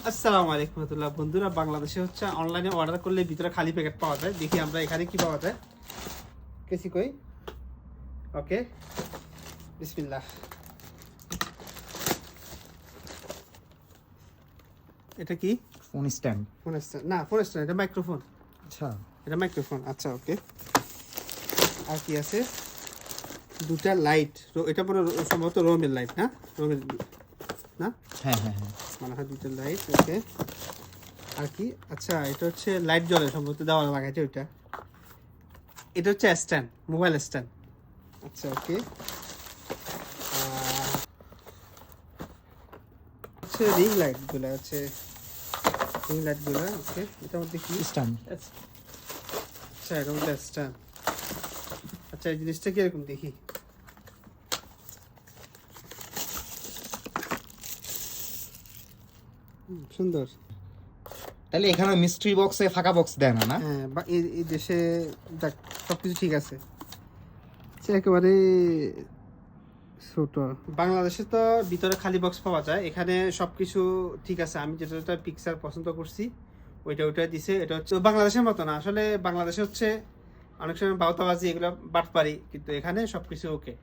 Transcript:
আসসালামু আলাইকুম রাহমাতুল্লাহ। বন্ধুরা, বাংলাদেশে হচ্ছে অনলাইনে অর্ডার করলে ভিতরে খালি প্যাকেট পাওয়া যায়। দেখি আমরা এখানে কি পাওয়া যায়। কেসি কই? ওকে, বিসমিল্লাহ। এটা কি? Phone stand. ফোন স্ট্যান্ড না, ফোন স্ট্যান্ড, এটা মাইক্রোফোন। আচ্ছা, এটা মাইক্রোফোন। আচ্ছা, ওকে। আর কি আছে? দুটা লাইট। এটা পুরো সম্ভবত রোমের লাইট, না? রোমের না? হ্যাঁ হ্যাঁ হ্যাঁ। মনে হয় দুটো লাইট। ওকে। আর কি? আচ্ছা, এটা হচ্ছে লাইট জ্বলে সম্ভবত, দেওয়ালে লাগাইছে ওইটা। এটা হচ্ছে স্ট্যান্ড, মোবাইল স্ট্যান্ড। আচ্ছা, ওকে। হচ্ছে রিং লাইটগুলো আছে, রিং লাইটগুলো। ওকে, এটার মধ্যে কি? স্ট্যান্ড। আচ্ছা, এটার মধ্যে স্ট্যান্ড। আচ্ছা, এই জিনিসটা কিরকম দেখি। সুন্দর। তাহলে এখানে মিস্ট্রি বক্সে ফাঁকা বক্স দেয় না, না? হ্যাঁ, বা এই দেশে যাক সবকিছু ঠিক আছে। আচ্ছা, একেবারে ছোট। বাংলাদেশে তো ভিতরে খালি বক্স পাওয়া যায়, এখানে সবকিছু ঠিক আছে। আমি যেটা পিকচার পছন্দ করছি ওইটা দিছে। এটা হচ্ছে বাংলাদেশের মতো না আসলে। বাংলাদেশে হচ্ছে অনেক সময় বাউতাবাজি, এগুলো বাটপারি, কিন্তু এখানে সবকিছু ওকে।